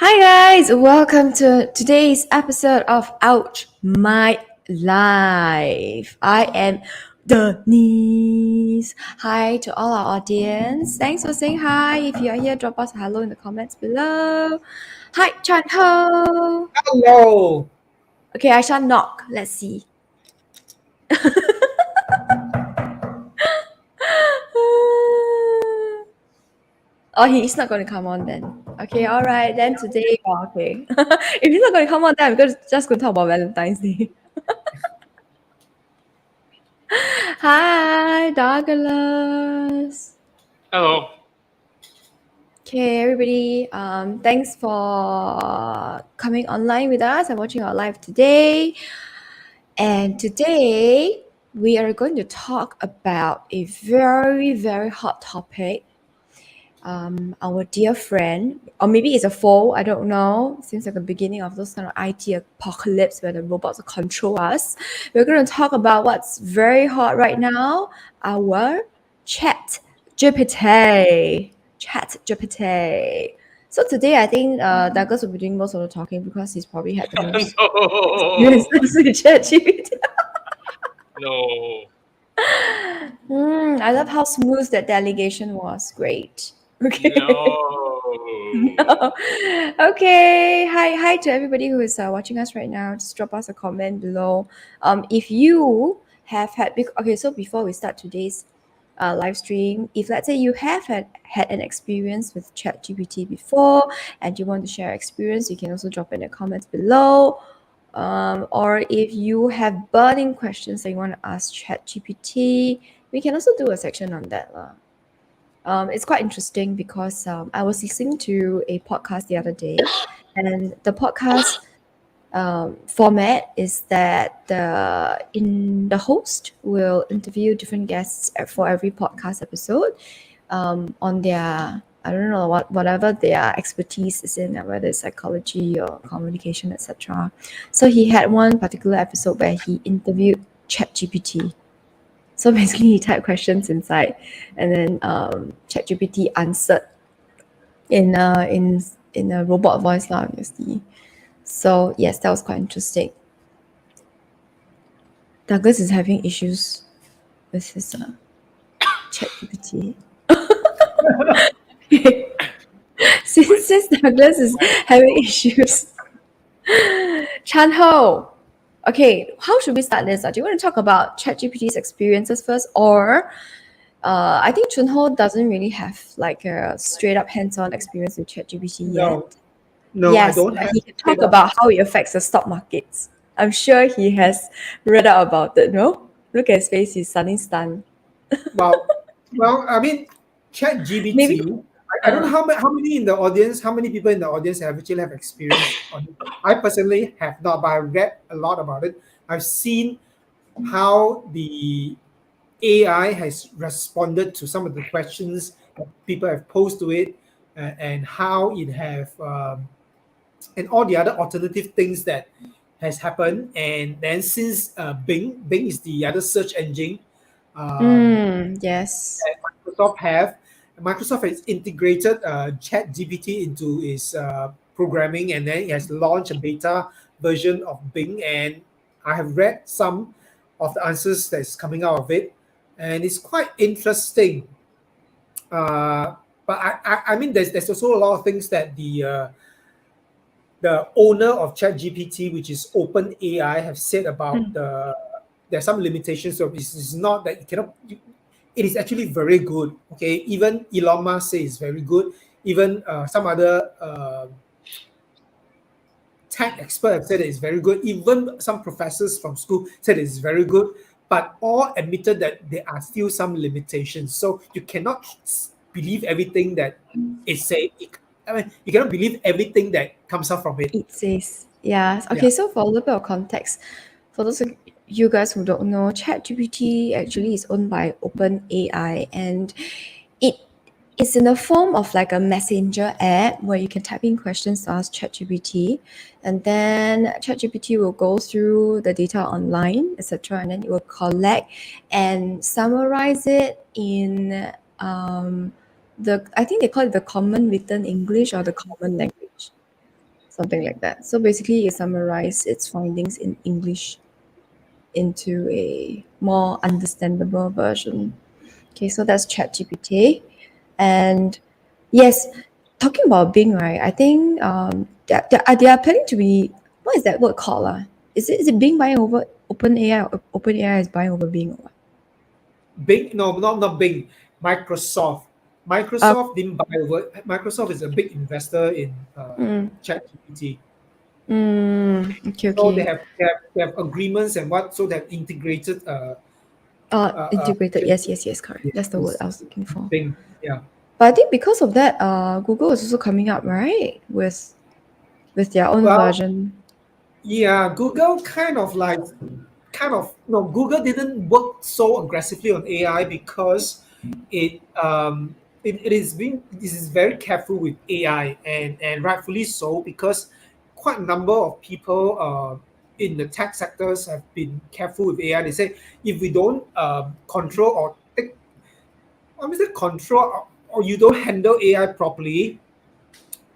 Hi guys, welcome to today's episode of Ouch My Life. I am Denise. Hi to all our audience. Thanks for saying hi. If you are here, drop us a hello in the comments below. Hi, Chan Ho. Hello. Okay, I shall knock. Let's see. Oh, he's not going to come on then. Okay, all right. Then today, okay. If he's not going to come on, then I'm just going to talk about Valentine's Day. Hi, Douglas. Hello. Okay, everybody. Thanks for coming online with us and watching our live today. And today we are going to talk about a very, very hot topic. Our dear friend, or maybe it's a foe, I don't know. Seems like the beginning of those kind of IT apocalypse where the robots control us. We're going to talk about what's very hot right now, our chat GPT. Chat GPT. So today I think Douglas will be doing most of the talking because he's probably had the most No. experiences with chat GPT. No. I love how smooth that delegation was. Great. Okay. No. Okay. Hi to everybody who is watching us right now. Just drop us a comment below. If you have had okay, so before we start today's live stream, if let's say you have had an experience with ChatGPT before and you want to share experience, you can also drop in the comments below. Or if you have burning questions that you want to ask ChatGPT, we can also do a section on that. It's quite interesting because I was listening to a podcast the other day, and the podcast format is that the host will interview different guests for every podcast episode on their I don't know whatever their expertise is in, whether it's psychology or communication, etc. So he had one particular episode where he interviewed ChatGPT. So basically, he typed questions inside, and then ChatGPT answered in a robot voice, lah, obviously. So yes, that was quite interesting. Douglas is having issues with his ChatGPT. since Douglas is having issues, Chan Ho. Okay, how should we start this? Do you want to talk about ChatGPT's experiences first, or I think Chun Ho doesn't really have like a straight up hands-on experience with ChatGPT yet. No, I Yes, don't but have he can straight talk up. about how it affects the stock markets. I'm sure he has read out about it, no? Look at his face, he's suddenly stunned. Well, I mean, Maybe ChatGPT. I don't know how many in the audience, how many people in the audience have experience on it. I personally have not, but I read a lot about it. I've seen how the AI has responded to some of the questions that people have posed to it, and how it have and all the other alternative things that has happened. And then since Bing is the other search engine yes. that Microsoft has integrated Chat GPT into its programming, and then it has launched a beta version of Bing. And I have read some of the answers that's coming out of it, and it's quite interesting. But I mean, there's also a lot of things that the owner of ChatGPT, which is OpenAI, have said about there's some limitations. So it's not that you cannot. It is actually very good. Okay, even Elon Musk says it's very good. Even some other tech experts have said it's very good. Even some professors from school said it's very good. But all admitted that there are still some limitations. So you cannot believe everything that it say. I mean, you cannot believe everything that comes out from it. It says, yeah. Yeah. Okay, so for a little bit of context, for those of you guys who don't know, ChatGPT actually is owned by OpenAI, and it is in the form of like a messenger app where you can type in questions to ask ChatGPT, and then ChatGPT will go through the data online, etc., and then it will collect and summarize it in I think they call it the common written English or the common language. something like that. So basically, it summarized its findings in English into a more understandable version. Okay, so that's ChatGPT. And yes, talking about Bing, right? I think they are planning to be, what is that word called? Is it Bing buying over OpenAI, or OpenAI is buying over Bing or what? Bing, no, not Bing, Microsoft. Uh, Microsoft didn't buy over. Microsoft is a big investor in mm, ChatGPT. okay, So okay. they have agreements and what, so they have integrated Integrated. Yes, yes, yes, correct. That's the word is I was looking for. Bing. Yeah. But I think because of that, Google is also coming up, right? With their own Well, version. yeah, Google kind of no, Google didn't work so aggressively on AI because it it is being this is very careful with AI, and rightfully so, because quite a number of people in the tech sectors have been careful with AI. They say if we don't control or take, I mean, control, or you don't handle AI properly,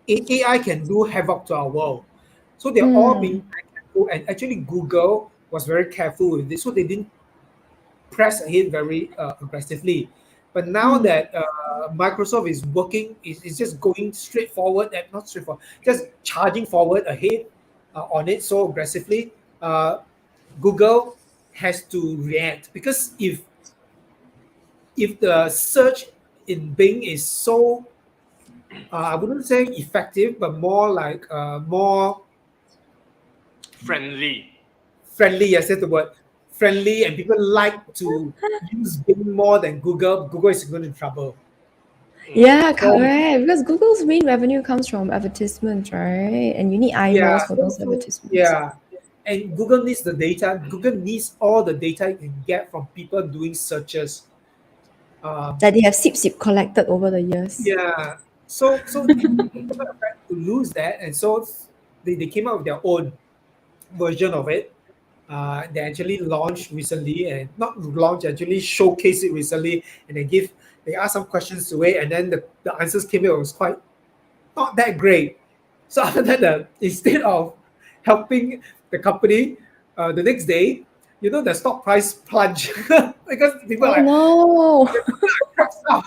AI can do havoc to our world. So they're all being Mm, very careful, and actually Google was very careful with this, so they didn't press ahead very aggressively. But now mm, that Microsoft is working, is just going straight forward, and not straight forward, just charging forward ahead on it so aggressively. Google has to react, because if the search in Bing is so I wouldn't say effective, but more like more Friendly. friendly. Yes, that's the word. Friendly, and people like to use Bing more than Google. Google is going to trouble. Mm. yeah, So correct. Because Google's main revenue comes from advertisements, right? And you need yeah, eyeballs for those so advertisements yeah, and Google needs the data. Google needs all the data it can get from people doing searches. Um, that they have sip collected over the years. yeah, so Google got afraid to lose that, and so they came out with their own version of it. They actually launched recently, and not launched, actually showcased it recently, and they asked some questions to it, and then the answers came in, it was quite not that great. So after that, instead of helping the company, the next day, the stock price plunged because people are Oh like, no! crap stuff.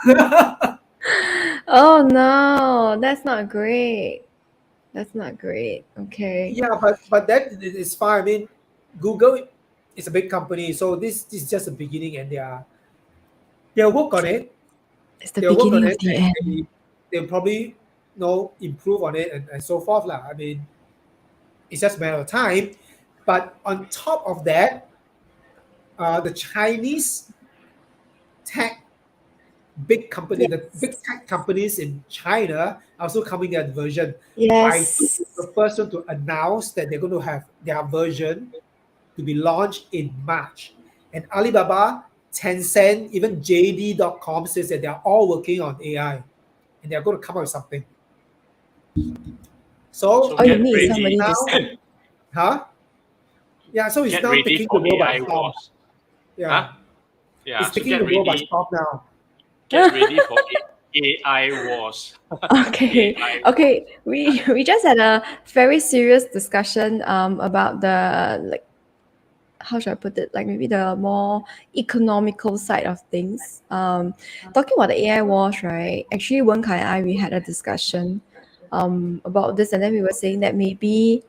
Oh no! That's not great. That's not great. Okay. Yeah, but that is fine. I mean, Google is a big company, so this is just the beginning, and they'll work on it. It's the They'll work on beginning of it, the and end. they'll probably improve on it, and so forth. Lah. I mean, it's just a matter of time. But on top of that, the Chinese tech the big Yes. tech companies in China are also coming their version. Baidu Yes. is the first one to announce that they're going to have their version to be launched in March. And Alibaba, Tencent, even JD.com says that they are all working on AI, and they're going to come up with something. So So All you get it, need is it's ready. somebody to now, start. huh? Yeah, so it's Get now ready taking the for world by AI storm. wars. Huh? Yeah, Yeah. it's So taking the world by storm now. get ready for AI wars. Okay, AI wars. okay. We just had a very serious discussion about the, like, how should I put it? Like, maybe the more economical side of things. Talking about the AI wars, right? Actually, Wen Kai and I, we had a discussion about this, and then we were saying that maybe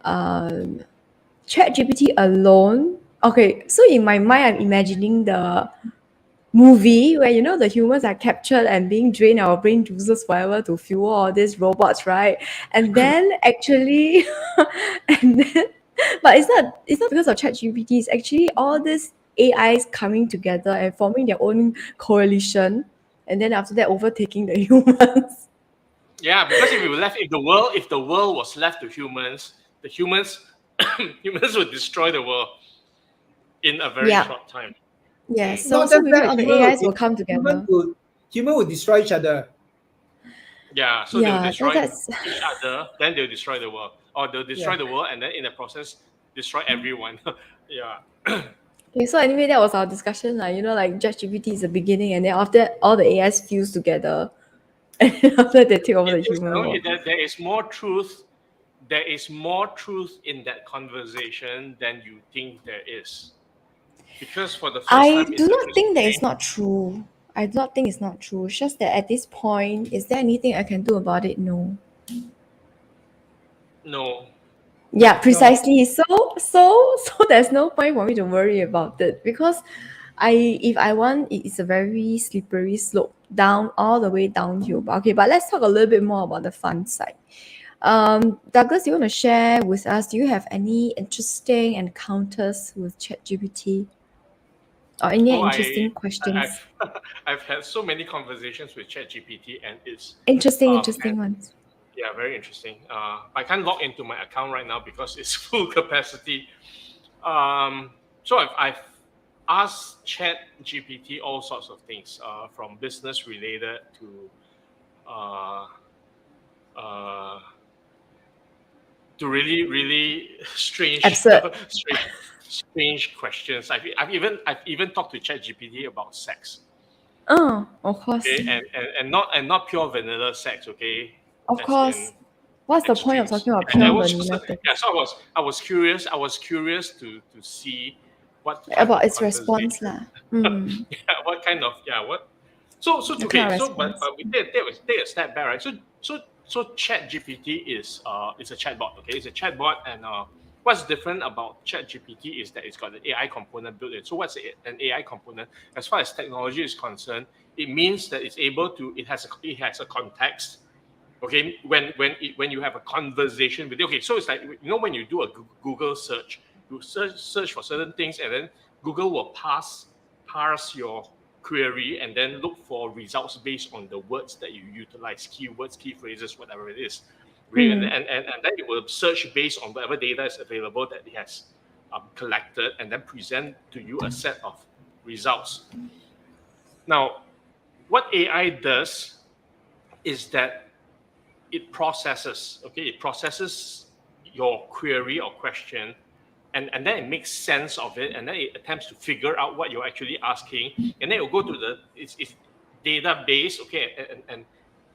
um ChatGPT alone. Okay, so in my mind, I'm imagining the movie where, the humans are captured and being drained our brain juices forever to fuel all these robots, right? And then actually, and then, but it's not because of ChatGPT. It's actually all these AIs coming together and forming their own coalition, and then after that overtaking the humans. Yeah, because if the world was left to humans, the humans humans would destroy the world in a very Yeah. short time. Yeah. Mm. So Not so just maybe that, all the AIs will come human together. would human would destroy each other. Yeah, so they'll Yeah, destroy that's each other, then they'll destroy the world, or they'll Yeah. destroy the world, and then in the process destroy everyone. Yeah. okay. So anyway, that was our discussion. Like, like ChatGPT is the beginning, and then after that, all the AIs fuse together, and after they take over It the is, human world. there is more truth there is more truth in that conversation than you think there is. Because for the first I time, do it's a not think that it's mystery. not true. I do not think it's not true. It's just that at this point, is there anything I can do about it? No. No. Yeah, No. precisely. So there's no point for me to worry about it because if I want, it's a very slippery slope down all the way downhill. But okay, but let's talk a little bit more about the fun side. Douglas, do you want to share with us? Do you have any interesting encounters with ChatGPT or any Oh, interesting I've questions? I've had so many conversations with ChatGPT, and it's Interesting and ones. yeah, very interesting. I can't log into my account right now because it's full capacity. So I've asked ChatGPT all sorts of things, from business related uh, uh, to really really strange Absurd. strange questions. I've even talked to ChatGPT about sex. Oh, of course. Okay, and not pure vanilla sex. Okay, Of as course. in What's the point of extremes. talking about And I pure was just vanilla thing? yeah. So I was curious. I was curious to see what type About of its response conversation. lah. Hmm. Yeah, what kind of yeah what. So The kind okay. of So but response. but we take a step back, right? So Chat GPT is a chatbot. Okay, it's a chatbot, and what's different about Chat GPT is that it's got an AI component built in. So what's an AI component? As far as technology is concerned, it means that it's able to it has a context. Okay, when you have a conversation with it. Okay, so it's like, when you do a Google search, you search for certain things, and then Google will parse your query and then look for results based on the words that you utilize, keywords, key phrases, whatever it is. Okay, and Hmm. and then it will search based on whatever data is available that it has collected, and then present to you a set of results. Now, what AI does is that it processes your query or question, and then it makes sense of it, and then it attempts to figure out what you're actually asking, and then it'll go to its database, okay,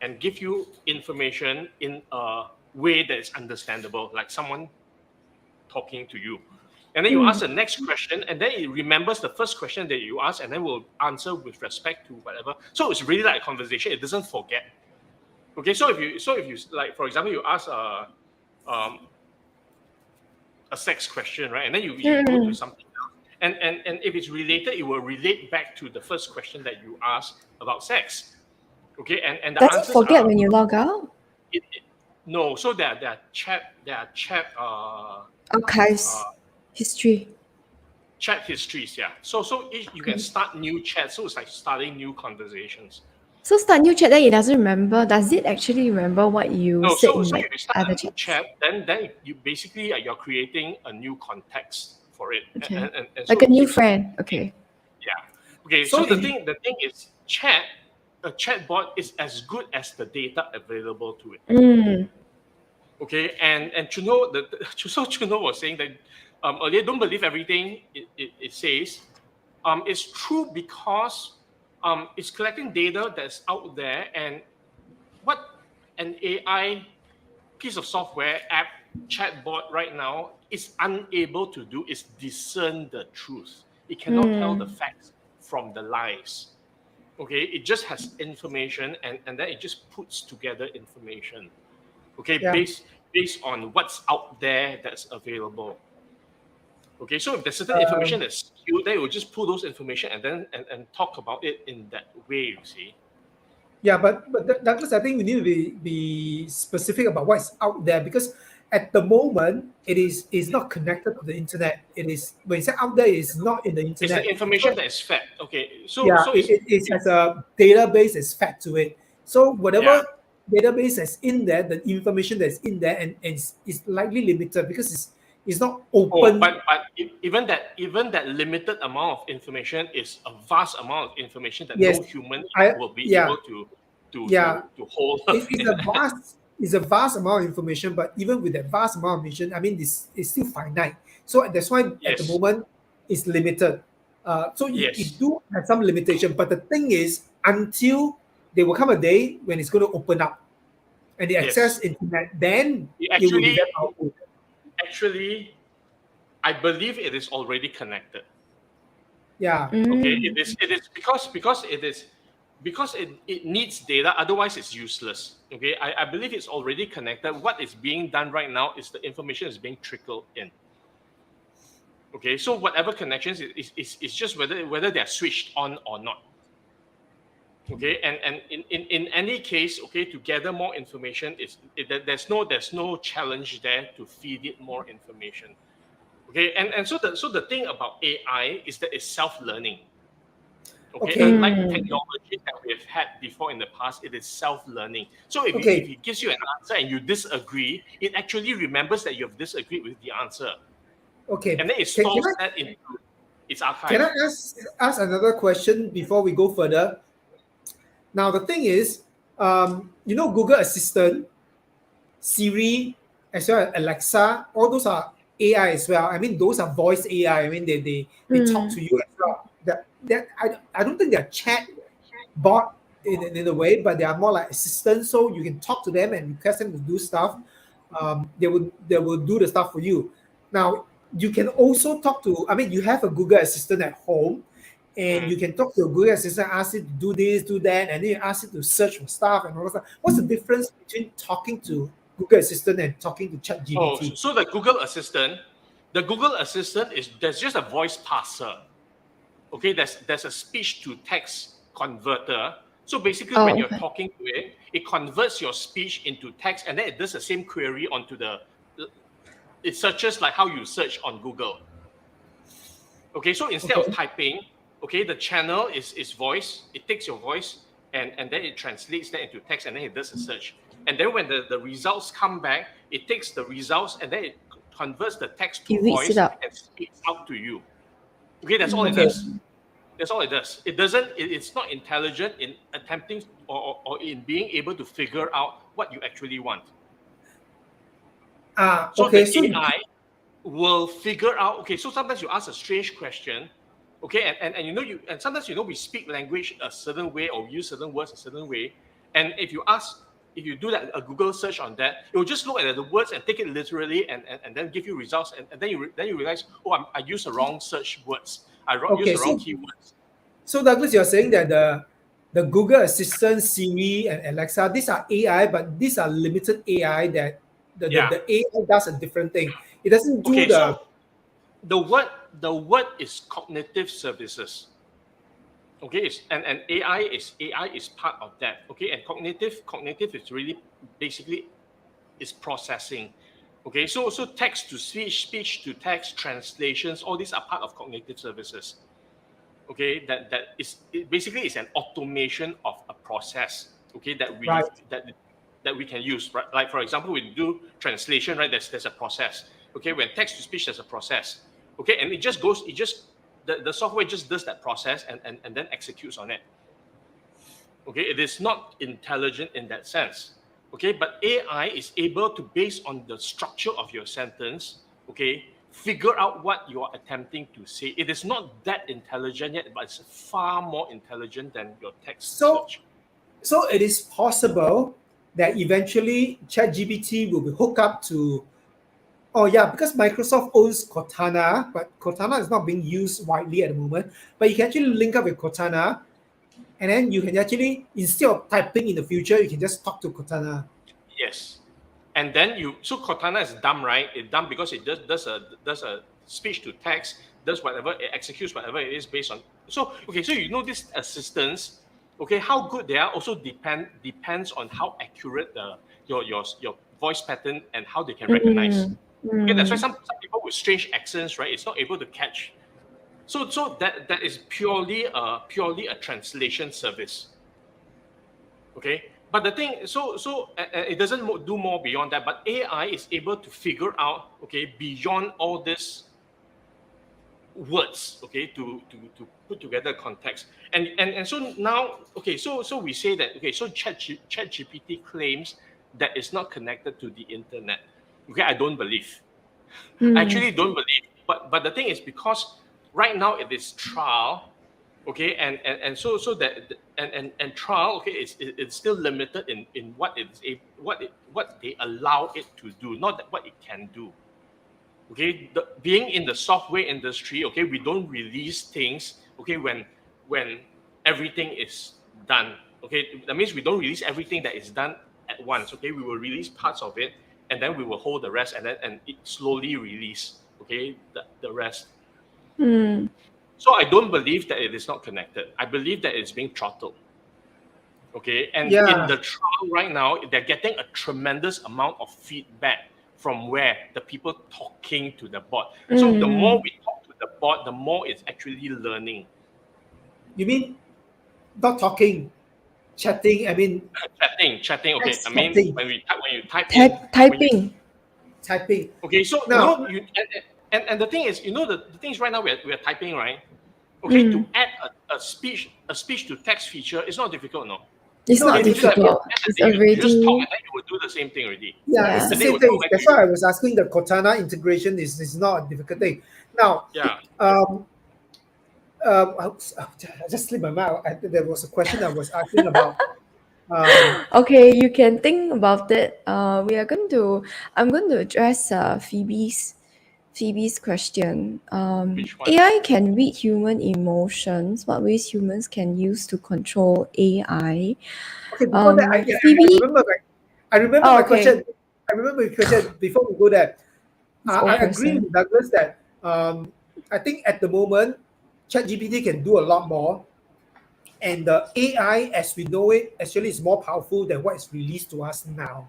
and give you information in a way that is understandable, like someone talking to you. And then you Hmm. ask the next question, and then it remembers the first question that you asked, and then will answer with respect to whatever. So it's really like a conversation. It doesn't forget. Okay, so if you like, for example, you ask um, a sex question, right, and then you go to Hmm. something else, and if it's related, it will relate back to the first question that you asked about sex. Okay, and the Does it answers forget are when you log out? no. So there are uh, Archives. History. chat histories. Yeah. So you can Okay. start new chats. So it's like starting new conversations. So start new chat, then it doesn't remember. Does it actually remember what you No, said so in so like if you start other a new chats? chat, then you basically you're creating a new context for it, Okay. and so Like a it new keeps friend. repeating. Okay. Yeah. Okay. So So the in thing is, a chatbot is as good as the data available to it. Mm. Okay. And Chuno, so Chuno was saying that earlier, don't believe everything it says. It's true because it's collecting data that's out there, and what an AI piece of software app chatbot right now is unable to do is discern the truth. It cannot tell the Mm. facts from the lies. Okay, it just has information, and then it just puts together information. Okay, yeah. based on what's out there that's available. Okay, so if there's certain information Um, that's skewed, then it will just pull those information and then and talk about it in that way, you see. Yeah, but Douglas, I think we need to be specific about what's out there, because at the moment it is not connected to the internet. It is, when you say out there, it's not in the It's the internet. information So that is fed. Okay, so yeah, so it has a database that's fed to it. So yeah. whatever database that's in there, the information that's in there, and is likely limited because it's not Oh, open. but even that limited amount of information is a vast amount of information that Yes, no human I will be yeah able to yeah. to to hold. It's a vast amount of information, but even with that vast amount of information, I mean, this is still finite. So that's why at the Yes, moment it's limited. So it yes, do have some limitation, but the thing is, until there will come a day when it's going to open up. and they access internet, then it will be very powerful. Actually, I believe it is already connected. Yeah. Okay, it is because it needs data, otherwise it's useless. Okay, I believe it's already connected. What is being done right now is the information is being trickled in. Okay, so whatever connections is just whether they're switched on or not. Okay, and in any case, okay, to gather more information there's no challenge there to feed it more information. Okay, and so the thing about AI is that it's self-learning. Okay, Okay. unlike technology that we have had before in the past, it is self-learning. So if Okay. it gives you an answer and you disagree, it actually remembers that you have disagreed with the answer, Okay. and then it Can stores I that into its can I archive. ask another question before we go further? Now the thing is, Google Assistant, Siri, as well as Alexa, all those are AI as well. I mean, those are voice AI. I mean, they talk to you as well. I don't think they're chat bot in a way, but they are more like assistants. So you can talk to them and request them to do stuff. They will do the stuff for you. Now you can also talk to. I mean, you have a Google Assistant at home, and Mm. you can talk to your Google Assistant, ask it to do this, do that, and then you ask it to search for stuff and all that stuff. What's the difference between talking to Google Assistant and talking to Oh, ChatGPT? so the Google Assistant is there's just a voice parser. Okay, there's a speech to text converter. So basically, when Oh, you're okay. talking to it, it converts your speech into text, and then it does the same query onto it searches like how you search on Google. Okay, so instead of Okay. typing, okay, the channel is voice. It takes your voice and then it translates that into text and then it does a search. And then when the results come back, it takes the results and then it converts the text to It reads it voice out. and speaks out to you. Okay, that's all it Okay. does. That's all it does. It doesn't. It's not intelligent in attempting or in being able to figure out what you actually want. So the Okay. So AI will figure out. Okay, so sometimes you ask a strange question. Okay, and and sometimes we speak language a certain way or use certain words a certain way. And if you do that a Google search on that, it will just look at the words and take it literally and then give you results. And then you realize, oh, I used the wrong search words. Used okay. the wrong So keywords. So Douglas, you're saying that the Google Assistant, Siri, and Alexa, these are AI, but these are limited AI that Yeah. the AI does a different thing. It doesn't do Okay, the so the word is cognitive services. Okay, and AI is part of that. Okay, and cognitive is really basically is processing. Okay, so text to speech, speech to text, translations, all these are part of cognitive services. Okay, that is it basically is an automation of a process. Okay, right. that we can use. Right? Like for example, we do translation. Right, there's a process. Okay, when text to speech, there's a process. Okay, and the software just does that process and then executes on it. Okay, it is not intelligent in that sense. Okay, but AI is able to, based on the structure of your sentence, okay, figure out what you are attempting to say. It is not that intelligent yet, but it's far more intelligent than your text So search. so it is possible that eventually ChatGPT will be hooked up to. Oh yeah, because Microsoft owns Cortana, but Cortana is not being used widely at the moment. But you can actually link up with Cortana, and then you can actually, instead of typing in the future, you can just talk to Cortana. Yes. And then so Cortana is dumb, right? It's dumb because it does a speech to text, does whatever, it executes whatever it is based on. So okay, so these assistants, okay, how good they are also depends on how accurate your voice pattern and how they can recognize. Okay, that's why some people with strange accents, right, it's not able to catch. So that is purely a translation service. Okay, but the thing, it doesn't do more beyond that, but AI is able to figure out, okay, beyond all this words, okay, to put together context. And so now, okay, so we say that, okay, so ChatGPT claims that it's not connected to the internet. Okay, I don't believe. I actually don't believe. But the thing is, because right now it is trial, Okay, and so that and trial, okay, it's still limited in what they allow it to do, not that what it can do. Okay, being in the software industry, okay, we don't release things, okay, when everything is done. Okay, that means we don't release everything that is done at once. Okay, we will release parts of it, and then we will hold the rest, and it slowly release, okay, the rest. Hmm. So I don't believe that it is not connected. I believe that it's being throttled. Okay, and in Yeah. the trial right now, they're getting a tremendous amount of feedback from where the people talking to the bot. So the more Mm. we talk to the bot, the more it's actually learning. You mean not talking, chatting? I mean, Chatting. Okay, I Yes. mean chatting, when you type in, when you Typing. typing. okay, so Now, and the thing is, the thing is right now we're typing, right? Okay, to Mm. add a speech to text feature is not difficult, no. It's no, not Okay, you just difficult. have to difficult. and It's then you just talk, already, and then you will do the same thing already, Yeah, it's the yeah. and then it same will talk thing. back to That's you. why I was asking the Cortana integration is not a difficult thing. Now, Yeah. um, I just slipped my mind. There was a question I was asking about. Um, Okay, you can think about it. I'm going to address Phoebe's question. Which one? AI can read human emotions. What ways humans can use to control AI? okay, before that, I Phoebe. remember I remember Oh, my okay. question. I remember the question before we go there. His I old agree person. with Douglas that I think at the moment, ChatGPT can do a lot more, and the AI as we know it actually is more powerful than what is released to us now.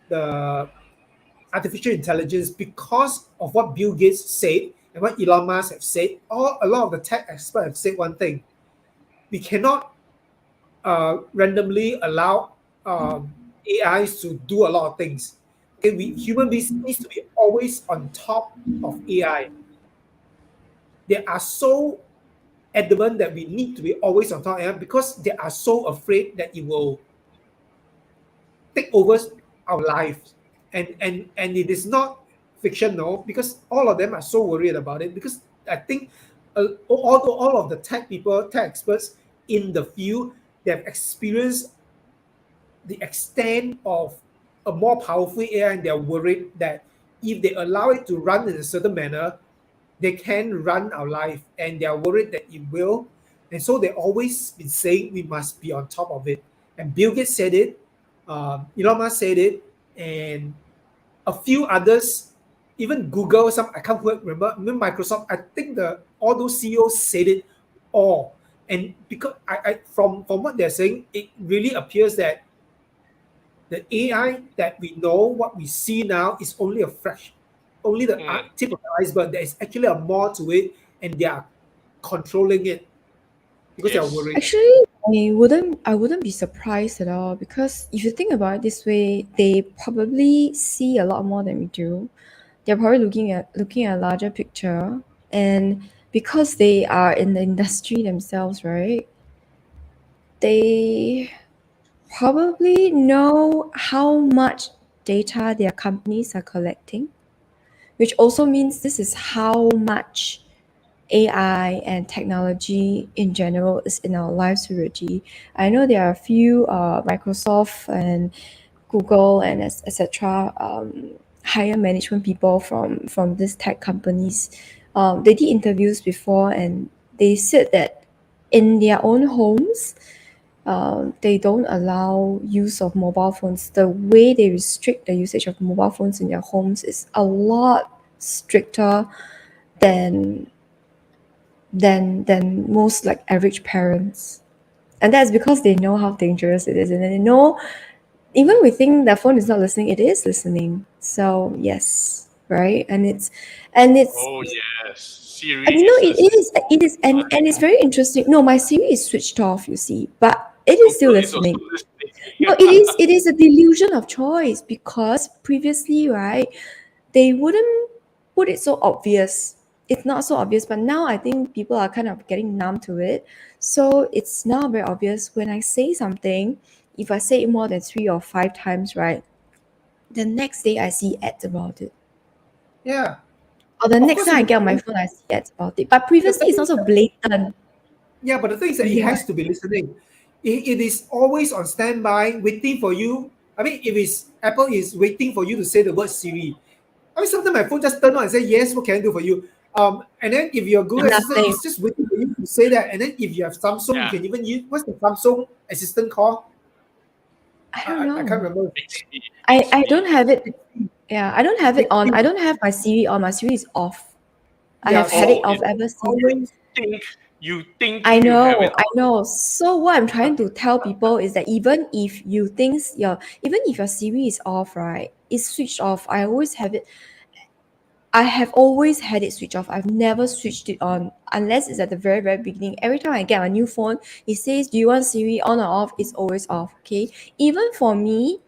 The artificial intelligence, because of what Bill Gates said and what Elon Musk have said, a lot of the tech experts have said one thing: we cannot randomly allow AIs to do a lot of things. Okay, we human beings needs to be always on top of AI. They are so adamant that we need to be always on top of AI because they are so afraid that it will take over our lives. And it is not fictional because all of them are so worried about it because I think all of the tech people, tech experts in the field, they have experienced the extent of a more powerful AI, and they're worried that if they allow it to run in a certain manner, they can run our life, and they are worried that it will. And so they always been saying we must be on top of it. And Bill Gates said it, Elon Musk said it, and a few others, even Google, some I can't remember, even Microsoft. I think the all those CEOs said it all. And because from what they're saying, it really appears that the AI that we know, what we see now, is only a fraction, only the Mm, tip of the iceberg. There is actually a more to it, and they are controlling it because they are yes. worried. Actually, I wouldn't be surprised at all because if you think about it this way, they probably see a lot more than we do. They're probably looking at a larger picture, and because they are in the industry themselves, right? They probably know how much data their companies are collecting, which also means this is how much AI and technology in general is in our lives already. I know there are a few Microsoft and Google and etc. Higher management people from these tech companies. They did interviews before, and they said that in their own homes, they don't allow use of mobile phones. The way they restrict the usage of mobile phones in their homes is a lot stricter than than most like average parents. And that's because they know how dangerous it is, and they know even we think the phone is not listening, it is listening. So yes, right, and it's Oh yes. Siri and is listening. and it's very interesting. No, my Siri is switched off, you see, but it is still Google is also listening. listening. No, it is a delusion of choice because previously, right, they wouldn't put it so obvious. It's not so obvious, but now I think people are kind of getting numb to it. So it's now very obvious when I say something, if I say it more than 3 or 5 times, right, the next day I see ads about it. Yeah, Or the of next course. time I get on my phone, I see ads about it. But The previously, thing it's not is so that blatant. Yeah, but the thing is that it Yeah. has to be listening. It is always on standby, waiting for you. I mean, if it's Apple is waiting for you to say the word Siri. I mean, sometimes my phone just turn on and say, yes, what can I do for you? And then if your Google Assistant, Nothing. it's just waiting for you to say that. And then if you have Samsung, you Yeah, can even use, what's the Samsung assistant called? I don't I can't know. remember. Bixby, I don't Bixby. have it. Yeah, I don't have it on. I Bixby. don't have my Siri on. My Siri is off. I Yeah, have had it so Oh, off it, ever since. always, think you I you have know, it I on. know. So what I'm trying to tell people is that even if your Siri is off, right, it's switched off. I always have it. I have always had it switched off. I've never switched it on unless it's at the very, very beginning. Every time I get a new phone, it says, "Do you want Siri on or off?" It's always off. Okay. Even for me,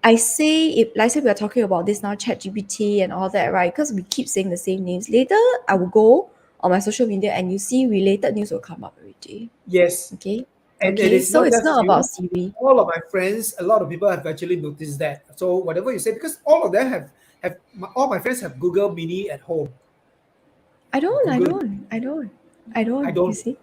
I say if like say we are talking about this now, ChatGPT and all that, right? Because we keep saying the same names. Later, I will go on my social media and you see related news will come up already. yes. Okay. And it Okay. is So not it's just not about you. Siri. All of my friends, a lot of people have actually noticed that. So whatever you say, because all of them all my friends have Google Mini at home. I don't. I Google, don't. I don't. I I don't. You don't. see?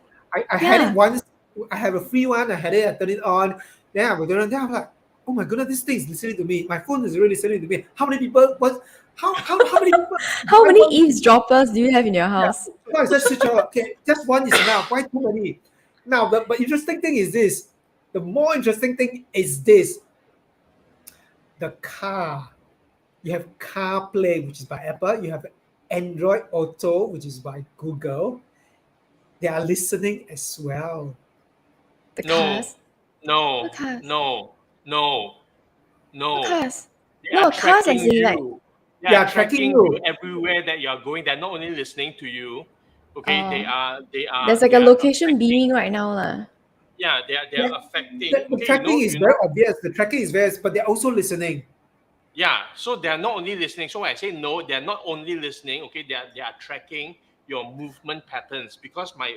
I had it Yeah. once. I have a free one. I had it. I turned it on. Then I was going. Then I'm like, oh my goodness, this thing is listening to me. My phone is really listening to me. How many people? What? How many people How buy many one? eavesdroppers do you have in your Yeah. house? So I just switch off. Okay, just one is enough. Why too many? Now, but interesting thing is this. The more interesting thing is this. The car. You have CarPlay, which is by Apple. You have Android Auto, which is by Google. They are listening as well. The No, cars. What no, cars? no, no, What no. cars? They are No, cars as tracking in like you. They are Yeah, tracking tracking you you. everywhere that you are going. They're not only listening to you. Okay, they uh are they are there's like they a are location affecting. beaming right now lah. Yeah, they Yeah, are affecting. the Okay, tracking is you very know. obvious. The tracking is very, but they're also listening. Yeah, so they are not only listening. So when I say no, they are not only listening. Okay, they are tracking your movement patterns because my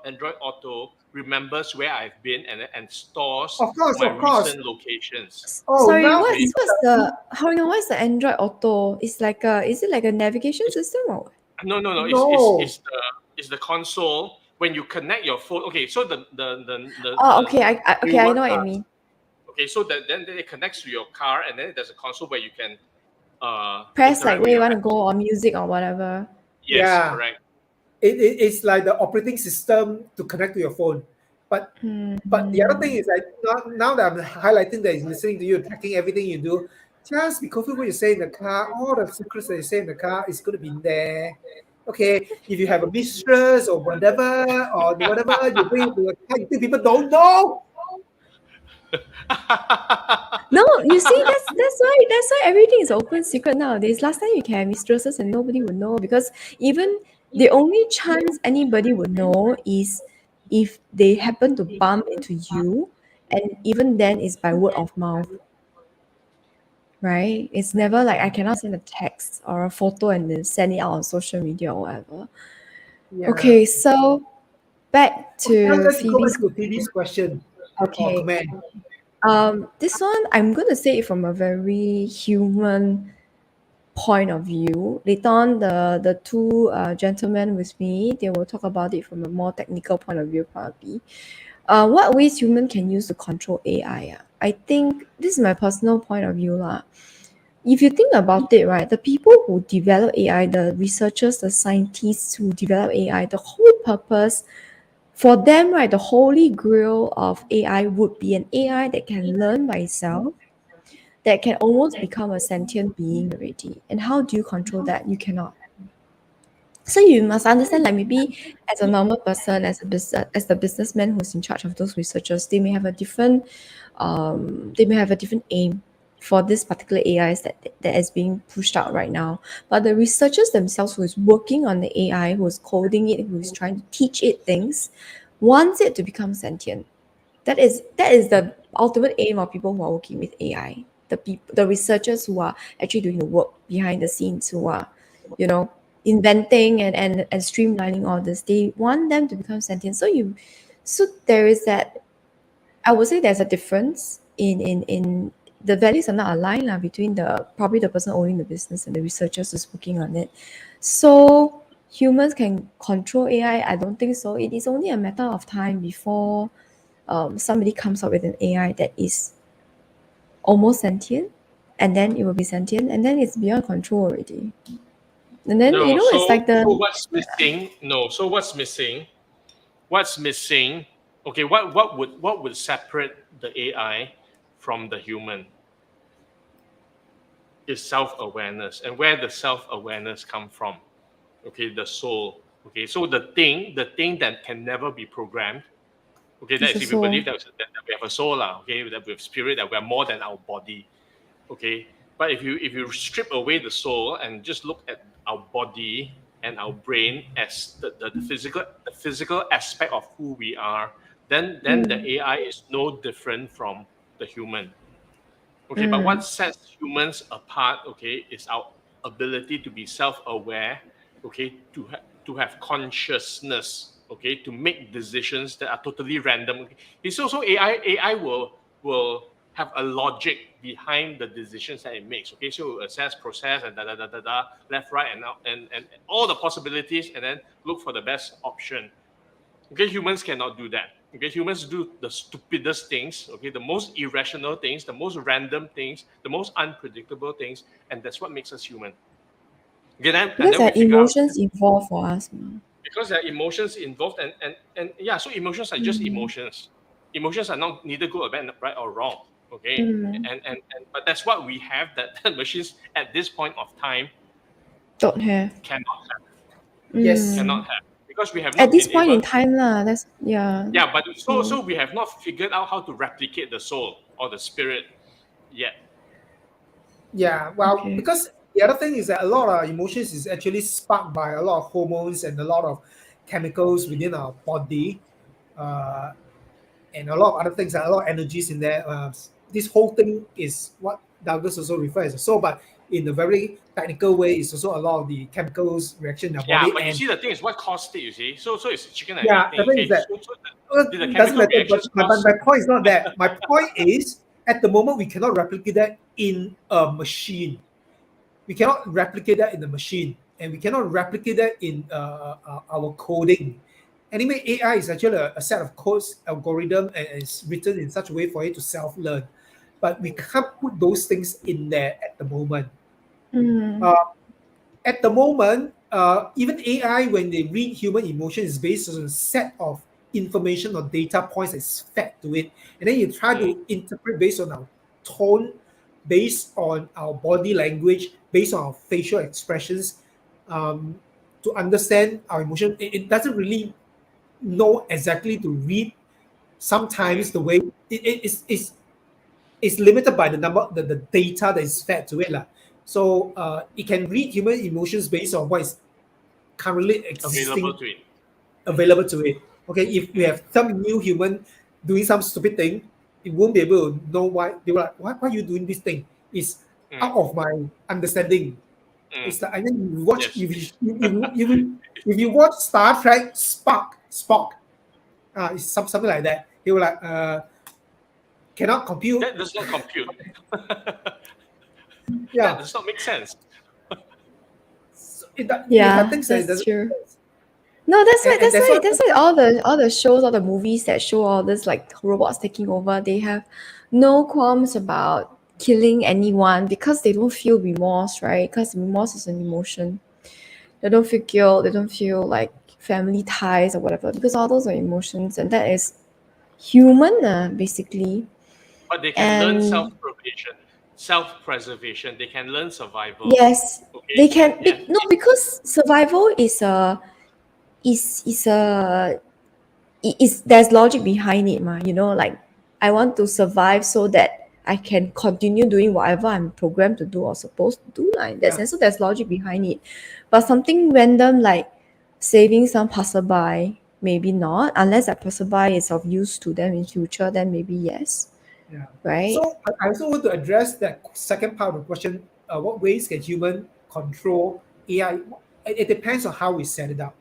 Android Auto remembers where I've been and stores Of course, my of course. recent locations. Oh, Sorry, now Okay, what's the how you know what's the Android Auto? It's like a is it like a navigation it's, system or what? no. no. It's the console when you connect your phone. Okay, so Oh, the okay, I newer know what you cars. mean. Okay, so then it connects to your car, and then there's a console where you can Press like interact where with you your want to apps. go or music or whatever. Yes, Yeah, correct. it's like the operating system to connect to your phone. But the other thing Hmm. is like now that I'm highlighting that he's listening to you, tracking everything you do, just be careful what you say in the car. All the secrets that you say in the car is going to be there. Okay, if you have a mistress or whatever you bring to the car, you think people don't know? No, you see, that's why everything is open secret nowadays. Last time you can have mistresses and nobody would know because even the only chance anybody would know is if they happen to bump into you, and even then it's by word of mouth, right? It's never like I cannot send a text or a photo and then send it out on social media or whatever. Yeah. Okay, so back Okay, now to let's go Phoebe's. back to TV's question or Okay, comment. this one I'm gonna say it from a very human point of view. Later on, the two gentlemen with me, they will talk about it from a more technical point of view, probably. What ways human can use to control AI? I think this is my personal point of view, lah. If you think about it, right, the people who develop AI, the researchers, the scientists who develop AI, the whole purpose for them, right, the holy grail of AI would be an AI that can learn by itself, that can almost become a sentient being already. And how do you control that? You cannot. So you must understand, like maybe as a normal person, as the businessman who's in charge of those researchers, they may have a different aim for this particular AIs that is being pushed out right now. But the researchers themselves who is working on the AI, who is coding it, who is trying to teach it things, wants it to become sentient. That is the ultimate aim of people who are working with AI. The researchers who are actually doing the work behind the scenes, who are, you know, inventing and streamlining all this. They want them to become sentient. So there is that. I would say there's a difference in the values are not aligned lah, between the probably the person owning the business and the researchers who's working on it. So humans can control AI. I don't think so. It is only a matter of time before somebody comes up with an AI that is almost sentient, and then it will be sentient, and then it's beyond control already. And then No, it's like so the what's missing? No, so what's missing? What's missing? Okay, what would separate the AI from the human is self-awareness. And where does self-awareness come from? Okay, the soul. Okay, so the thing that can never be programmed. Okay, that it's is a if we soul. believe that we have a soul, okay, that we have spirit, that we are more than our body. Okay, but if you strip away the soul and just look at our body and our brain as the physical aspect of who we are, then the Mm, AI is no different from the human. Okay, but mm, what sets humans apart, okay, is our ability to be self-aware, okay, to have consciousness, okay, to make decisions that are totally random. Okay. It's also AI will have a logic behind the decisions that it makes. Okay, so it will assess, process, and left, right, and all the possibilities, and then look for the best option. Okay, humans cannot do that. Okay, humans do the stupidest things, okay, the most irrational things, the most random things, the most unpredictable things, and that's what makes us human. Okay, and because then there we are figure out emotions involved for us. Ma. because there are emotions involved, and yeah, so emotions are just Mm, emotions. Emotions are not neither good or bad, right or wrong. Okay, mm, and but that's what we have that machines at this point of time don't have. cannot Yes. Mm. have because we have At not this been point able. in time, lah. That's yeah. Yeah, but so So so we have not figured out how to replicate the soul or the spirit yet. Yeah, well, okay. because the other thing is that a lot of emotions is actually sparked by a lot of hormones and a lot of chemicals within our body, uh, and a lot of other things, a lot of energies in there. This whole thing is what Douglas also refers to. So, but in a very technical way, it's also a lot of the chemicals reaction in our Yeah, body. but you And see, the thing is what caused it. You see, so it's chicken and egg yeah, the thing. thing is Okay, that so did the it doesn't chemical matter. But reactions my, cause? my point is not that. My point is at the moment we cannot replicate that in a machine. We cannot replicate that in the machine, and we cannot replicate that in our coding. Anyway, AI is actually a set of codes, algorithm, and it's written in such a way for it to self-learn. But we can't put those things in there at the moment. Mm, Uh, at the moment, even AI, when they read human emotion, is based on a set of information or data points that's fed to it. And then you try Mm, to interpret based on our tone, based on our body language, based on our facial expressions, to understand our emotion. It doesn't really know exactly to read mm. sometimes the way it's limited by the number the data that is fed to it. Lah. So it can read human emotions based on what is currently Available existing to it. available to it. Okay, if we Mm, have some new human doing some stupid thing, it won't be able to know why they were like, why are you doing this thing? It's mm, out of my understanding. mm. It's like I think you watch Yes. if you watch Star Trek Spock, it's something like that. He will like cannot compute. That does not compute. That Yeah, does not make sense. so you have yeah, things that it that's doesn't true. make sense. No, that's why And that's that's why what that's why all the shows, all the movies that show all this like robots taking over, they have no qualms about killing anyone because they don't feel remorse, right? Because remorse is an emotion. They don't feel guilt, they don't feel like family ties or whatever, because all those are emotions and that is human, basically. But they can learn And self-preservation, self-preservation. They can learn survival. yes, Okay. they can Yeah. no, because survival is a is there's logic behind it, ma. Like I want to survive so that I can continue doing whatever I'm programmed to do or supposed to do, like in that yeah. sense. So there's logic behind it. But something random like saving some passerby, maybe not, unless that passerby is of use to them in future, then maybe yes. Yeah. Right? So I also want to address that second part of the question. What ways can human control AI? It depends on how we set it up.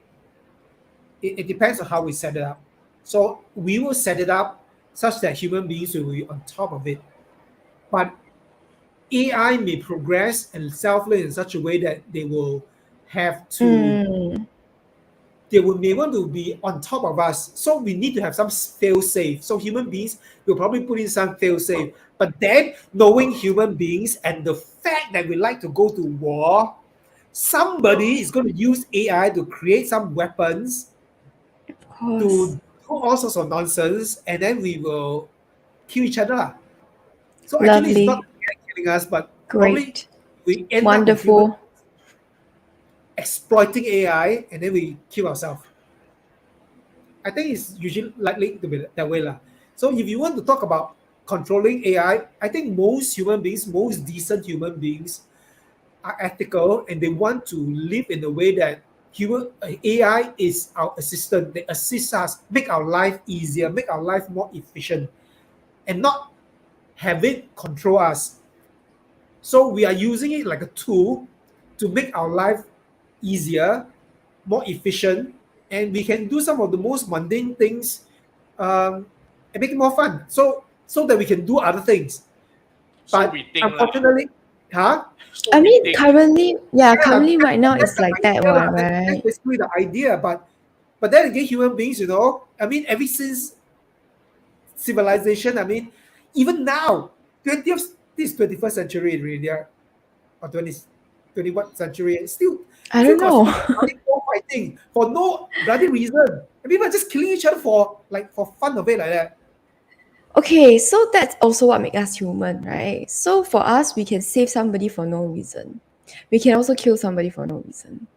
It depends on how we set it up. So we will set it up such that human beings will be on top of it. But AI may progress and self-learn in such a way that they will have to Mm. they will be able to be on top of us. So we need to have some fail safe. So human beings will probably put in some fail safe. But then knowing human beings and the fact that we like to go to war, somebody is going to use AI to create some weapons Of course. to do all sorts of nonsense, and then we will kill each other. So actually, it's not Lovely. AI killing us, but probably Great. we end up with human Wonderful. exploiting AI, and then we kill ourselves. I think it's usually likely to be that way. Lah. So if you want to talk about controlling I think most human beings, most decent human beings are ethical and they want to live in a way that AI is our assistant. They assist us, make our life easier, make our life more efficient, and not have it control us. So we are using it like a tool to make our life easier, more efficient, and we can do some of the most mundane things and make it more fun. So that we can do other things. So But we think lah. unfortunately, huh? So I we mean, think. currently, yeah, Yeah, currently right now that's it's the like that idea, lah. one, That's right? basically the idea. But then again, human beings, I mean, ever since civilization, I mean, even now, 20th, this 21st century, really, or 21st century, I still don't know. constantly bloody war fighting for no bloody reason. And people are just killing each other for fun of it like that. Okay, so that's also what makes us human, right? So for us, we can save somebody for no reason. We can also kill somebody for no reason.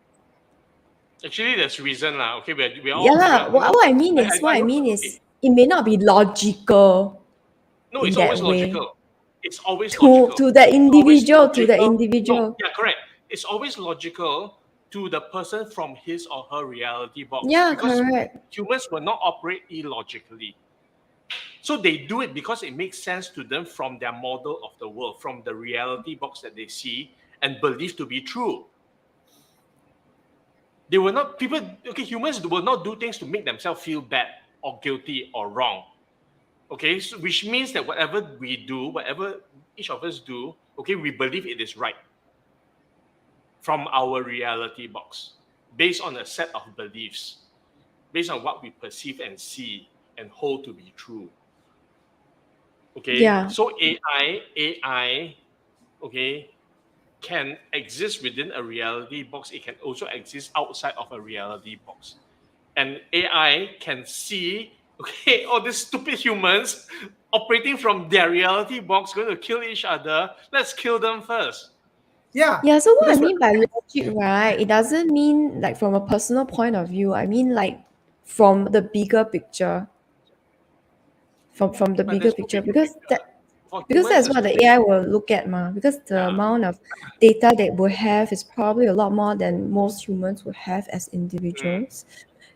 Actually, there's reason lah. Okay, we're Yeah, all lah. you know. What I mean is, what I I don't. mean Okay, is, it may not be logical no, in it's that always way logical. It's always to logical. to the It's always individual, to the logical. No, individual. yeah, correct. It's always logical to the person from his or her reality box Yeah, because correct. humans will not operate illogically. So they do it because it makes sense to them from their model of the world, from the reality box that they see and believe to be true. They will not, people, okay, humans will not do things to make themselves feel bad or guilty or wrong. Okay, so, which means that whatever we do, whatever each of us do, okay, we believe it is right from our reality box based on a set of beliefs, based on what we perceive and see and hold to be true. Okay, Yeah. so AI, okay, can exist within a reality box. It can also exist outside of a reality box. And AI can see, okay, all these stupid humans operating from their reality box going to kill each other. Let's kill them first. Yeah, Yeah, so what I because mean by logic, right? It doesn't mean like from a personal point of view. I mean like from the bigger picture. From the But bigger there's no picture. bigger Because picture. that For because humans, that's there's what no the bigger AI picture. will look at, ma. Because the Yeah. amount of data that we'll have is probably a lot more than most humans would have as Mm. individuals.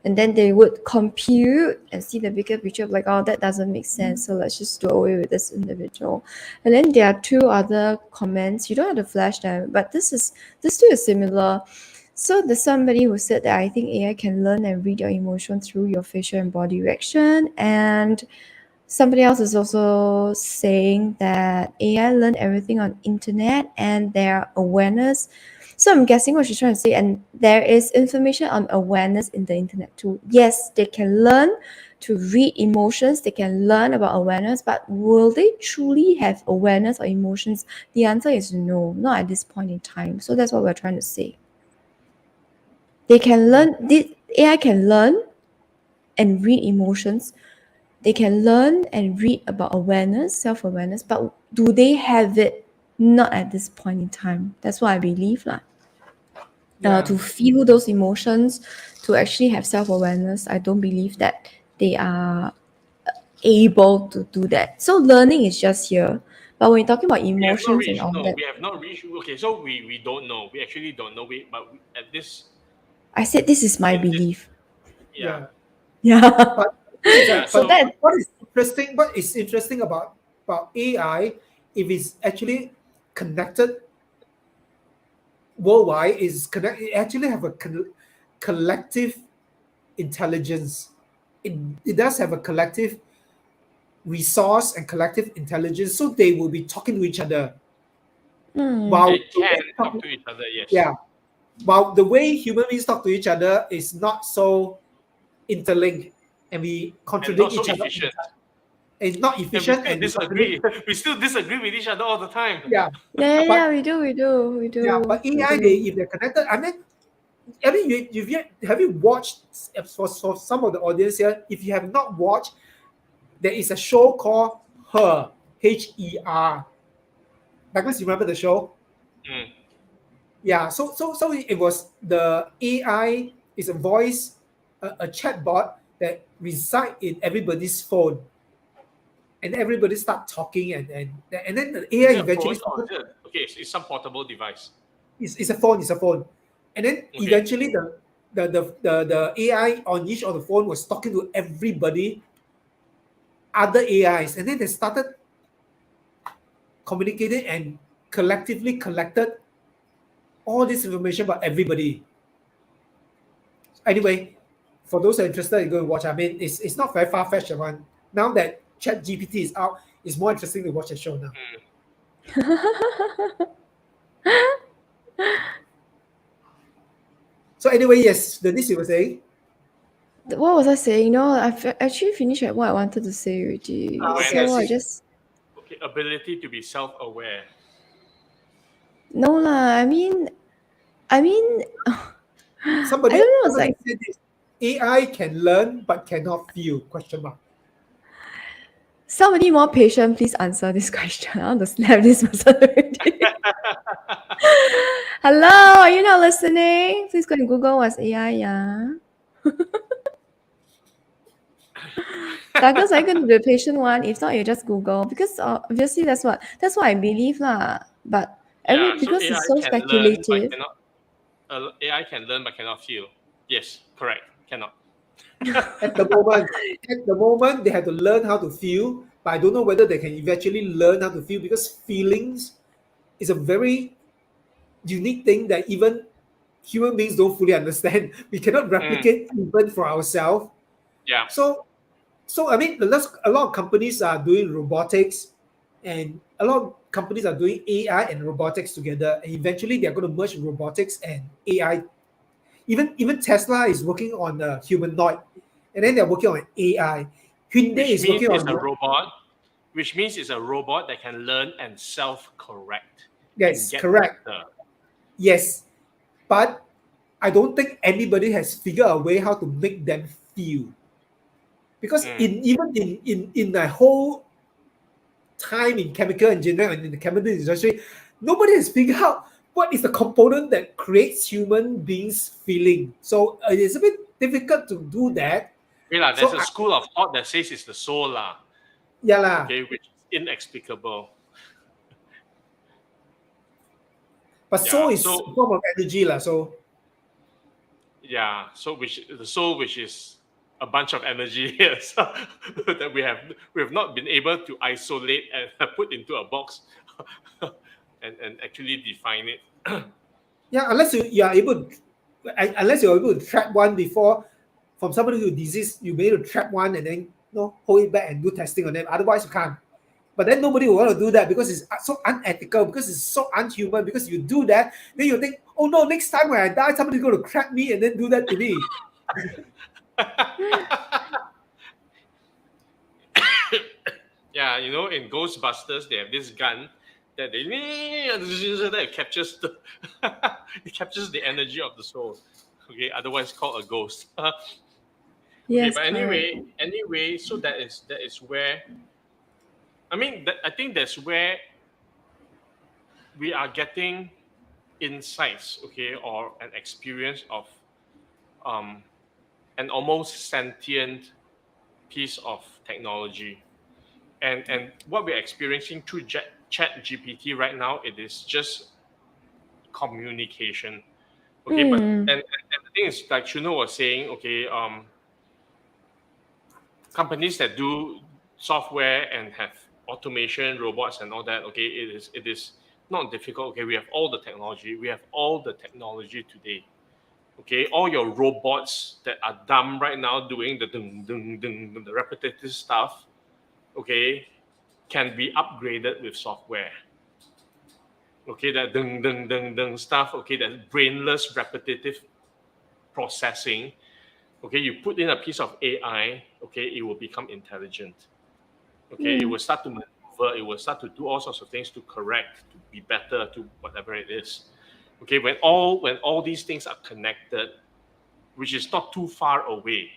And then they would compute and see the bigger picture of like, oh, that doesn't make sense. So let's just do away with this individual. And then there are two other comments. You don't have to flash them, but this too is similar. So there's somebody who said that I think AI can learn and read your emotion through your facial and body reaction. And somebody else is also saying that AI learn everything on internet and their awareness. So I'm guessing what she's trying to say, and there is information on awareness in the internet too. Yes, they can learn to read emotions, they can learn about awareness, but will they truly have awareness or emotions? The answer is no, not at this point in time. So that's what we're trying to say. They can learn, this AI can learn and read emotions, they can learn and read about awareness, self-awareness, but do they have it? Not at this point in time. That's what I believe lah. yeah, To feel those emotions, to actually have self-awareness, I don't believe that they are able to do that. So learning is just here, but when you're talking about We have not emotions and reached. all No, that, we have not reached. Okay, so we don't know. We actually don't know. At this I said this is my in this belief. yeah yeah. Yeah. But the thing is yeah. that, So but So that what is interesting about AI, if it's actually connected worldwide, it actually have a collective intelligence. It does have a collective resource and collective intelligence, so they will be talking to each other mm, while they we're can talk talking. to each other. Yes. Yeah, while the way human beings talk to each other is not so interlinked, and we and not contradict so each other all the efficient. time. It's not And we efficient, still and we contradict. disagree. We still disagree with each other all the time. Yeah, Yeah, yeah, but yeah, we yeah, do, but we AI, do. if they're connected, I mean, have you watched, for some of the audience here? If you have not watched, there is a show called Her, Her. Douglas, you remember the show? Mm. Yeah. So it was the AI is a voice, a chatbot that reside in everybody's phone, and everybody start talking, and then the AI Is it a eventually phone or started. is it okay? It's some portable device. It's a phone. It's a phone, and then Okay. eventually the AI on each of the phone was talking to everybody, other AIs, and then they started communicating and collectively collected all this information about everybody. Anyway, for those who are interested, you go and watch. I mean, it's not very far fetched one. Now that Chat GPT is out, it's more interesting to watch the show now. So anyway, yes, the this you were saying. What was I saying? No, I've actually finished at what I wanted to say already. Okay, I So I Awareness. see. just Okay, ability to be self-aware. no lah. I mean, I Somebody don't know. It's somebody like said this. AI can learn but cannot feel? Question mark. somebody more patient. Please answer this question. I want to slap this person already. Hello, are you not listening? Please go and Google what's AI. Yeah. Douglas, are you going to be the patient one? If not, you just Google because obviously that's what I believe lah. But Yeah. So because AI it's so can learn but speculative. cannot. AI can learn but cannot feel. Yes, correct. Cannot. At the moment, they have to learn how to feel, but I don't know whether they can eventually learn how to feel, because feelings is a very unique thing that even human beings don't fully understand. We cannot Mm, replicate even for ourselves. yeah. So, I mean, a lot of companies are doing robotics, and a lot of companies are doing AI and robotics together. And eventually, they're going to merge robotics and AI. Even Tesla is working on a humanoid, and then they're working on AI. Hyundai Which is means working it's on a robot. Which means it's a robot that can learn and self-correct and yes, get correct, better. yes, but I don't think anybody has figured a way how to make them feel, because Mm. in even in the whole time in chemical engineering and in the chemical industry, nobody has figured out what is the component that creates human beings feeling. So it's a bit difficult to do that. Okay, lah. There's So a school of thought that says it's the soul, lah. yeah lah, Okay, which is inexplicable. but soul Yeah. is a So form of energy lah. So yeah. So which the soul, which is a bunch of energy here, so, that we have not been able to isolate and put into a box, and actually define it. yeah, you are able, unless you're able to trap one before, from somebody who disease, you be able to trap one and then hold it back and do testing on them. Otherwise, you can't. But then nobody will want to do that because it's so unethical, because it's so unhuman. Because you do that, then you think, oh no, next time when I die, somebody's going to trap me and then do that to me. Yeah, in Ghostbusters, they have this gun that that captures the it captures the energy of the soul. Okay, otherwise called a ghost. Okay, Yes, but correct. anyway, so that is where I think that's where we are getting insights, okay, or an experience of um an almost sentient piece of technology. And what we're experiencing through chat GPT right now, it is just communication. Okay, but Mm. and the thing is, like Chuno was saying, okay, companies that do software and have automation, robots, and all that, okay, it is not difficult. Okay, we have all the technology. We have all the technology today. Okay, all your robots that are dumb right now doing the the repetitive stuff, okay, can be upgraded with software. Okay, that dung dung dung dung stuff. Okay, that brainless, repetitive processing. Okay, you put in a piece of AI. Okay, it will become intelligent. Okay, it will start to maneuver. It will start to do all sorts of things to correct, to be better, to whatever it is. Okay, when all these things are connected, which is not too far away.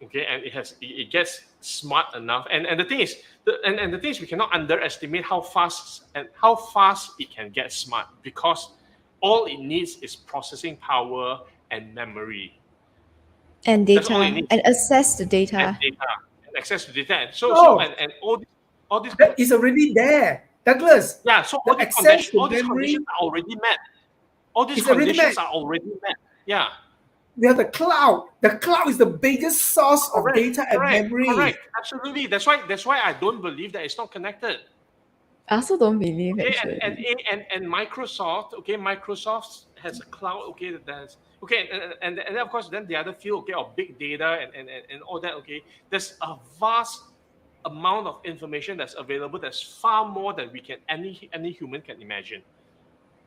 Okay, and it gets smart enough. And the thing is, and the thing is, we cannot underestimate how fast it can get smart, because all it needs is processing power and memory. And That's all it data, needs, and access the and data. data, and access to data. And so No, and all these that is already there. Douglas, yeah. So the access to all these conditions memory are already met. All these is already conditions met. are already met. Yeah. We have the cloud. The cloud is the biggest source of Correct. data and Correct. memory. Correct. Absolutely. That's why I don't believe that it's not connected. I also don't believe Okay, actually. and Microsoft, okay, Microsoft has a cloud, okay, that's okay, and then of course then the other field, okay, of big data and all that, okay, there's a vast amount of information that's available, that's far more than we can any human can imagine.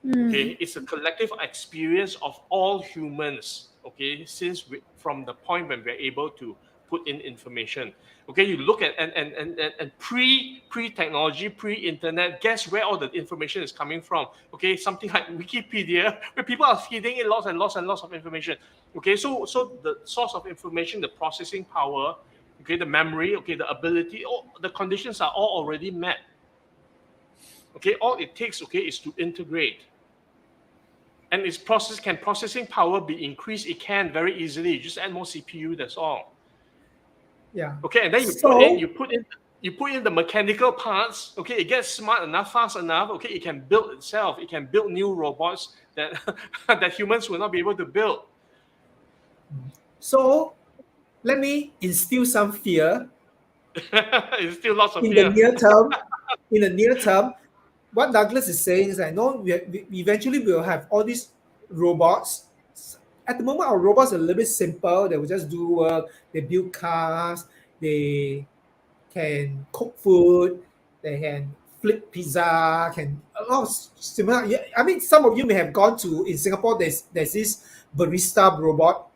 Okay, it's a collective experience of all humans. Okay, from the point when we're able to put in information. Okay, you look at and pre technology, pre internet, guess where all the information is coming from? Okay, something like Wikipedia, where people are feeding it lots and lots and lots of information. Okay, so the source of information, the processing power, okay, the memory, okay, the ability, all the conditions are all already met. Okay, all it takes, okay, is to integrate. And processing power be increased? It can very easily. You just add more CPU, that's all. Yeah. Okay, and then So you put in the mechanical parts. Okay, it gets smart enough, fast enough. Okay, it can build itself. It can build new robots that that humans will not be able to build. so let me instill some fear It's still lots of in the fear. near term. In the near term, what Douglas is saying is, I know we eventually will have all these robots. At the moment, our robots are a little bit simple. They will just do work. They build cars. They can cook food, they can flip pizza, can a lot of similar. Yeah, I mean, some of you may have gone to in Singapore. There's this barista robot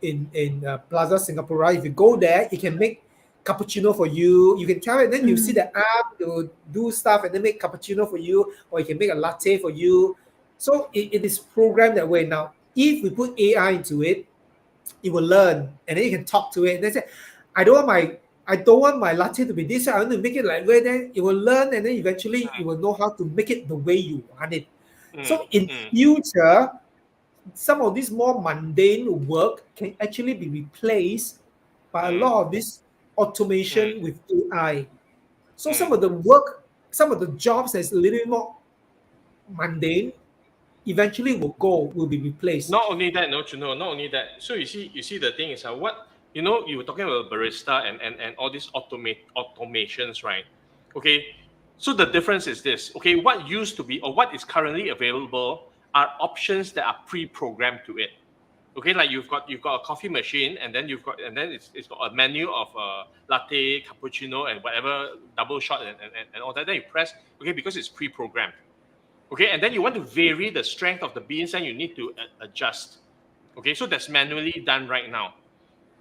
in Plaza Singapore. Right? If you go there, it can make cappuccino for you. You can tell it, then you see the app. It will do stuff and then make cappuccino for you, or it can make a latte for you. So it is programmed that way now. If we put AI into it, it will learn and then you can talk to it. And then say, I don't want my I don't want my latte to be this way. I want to make it like way. Then it will learn and then eventually it will know how to make it the way you want it. Mm, So in mm, future, some of this more mundane work can actually be replaced by a mm, lot of this mm. automation with AI. So some Mm. of the work, some of the jobs that's a little bit more mundane eventually will be replaced. Not only that, no, you know, not only that. So you see, the thing is, what you were talking about barista and all these automations, right? Okay, so the difference is this. Okay, what used to be or what is currently available are options that are pre-programmed to it. Okay, like you've got a coffee machine, and then it's got a menu of latte, cappuccino, and whatever double shot and all that. Then you press okay because it's pre-programmed. Okay, and then you want to vary the strength of the beans, and you need to adjust. Okay, so that's manually done right now.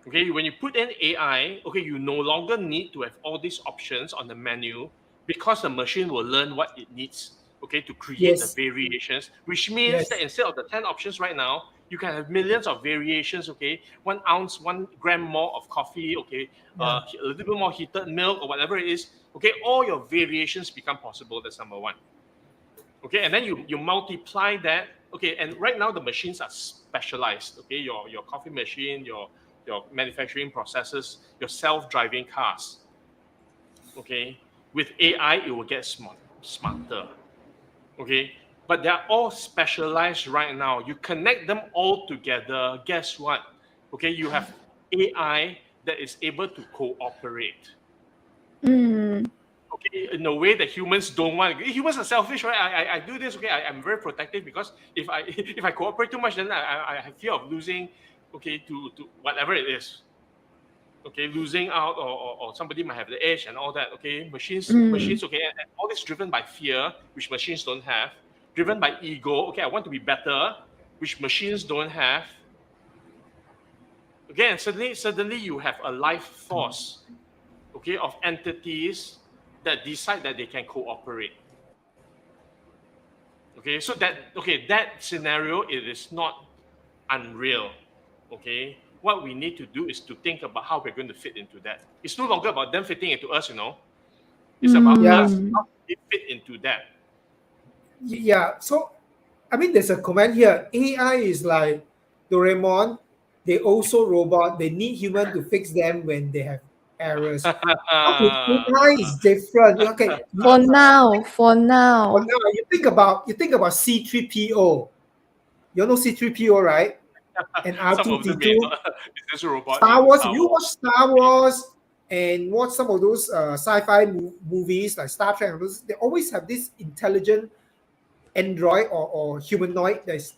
Okay, when you put in AI, okay, you no longer need to have all these options on the menu, because the machine will learn what it needs, okay, to create the Yes, variations, which means that yes, instead of the 10 options right now, you can have millions of variations. Okay, 1 ounce, 1 gram more of coffee, okay, yeah, a little bit more heated milk or whatever it is. Okay, all your variations become possible. That's number one. Okay, and then you multiply that. Okay, and right now the machines are specialized. Okay, your coffee machine, your manufacturing processes, your self-driving cars. Okay, with AI it will get smarter. Okay, but they're all specialized right now. You connect them all together, guess what? Okay, you have AI that is able to cooperate. Okay, in a way that humans don't want. Humans are selfish, right? I do this. Okay, I'm very protective, because if I if I cooperate too much, then I have fear of losing. Okay, to whatever it is. okay, losing out, or somebody might have the edge and all that. Okay, machines, okay, and all this driven by fear, which machines don't have, driven by ego. Okay, I want to be better, which machines don't have. Again, suddenly you have a life force, okay, of entities that decide that they can cooperate. Okay, so that scenario, it is not unreal. Okay, what we need to do is to think about how we're going to fit into that. It's no longer about them fitting into us, It's about Yeah, us how we fit into that. yeah. So, I mean, there's a comment here. AI is like Doraemon. They also robot. They need human to fix them when they have errors. Okay, AI is different. Okay, For now, for but now. now you think about C3PO. You know C3PO, right? And Some of them may R2D2. not. Is this a robot Star in Wars. If Star you Wars? watch Star Wars and watch some of those sci-fi movies like Star Trek, and those, they always have this intelligent android or humanoid that's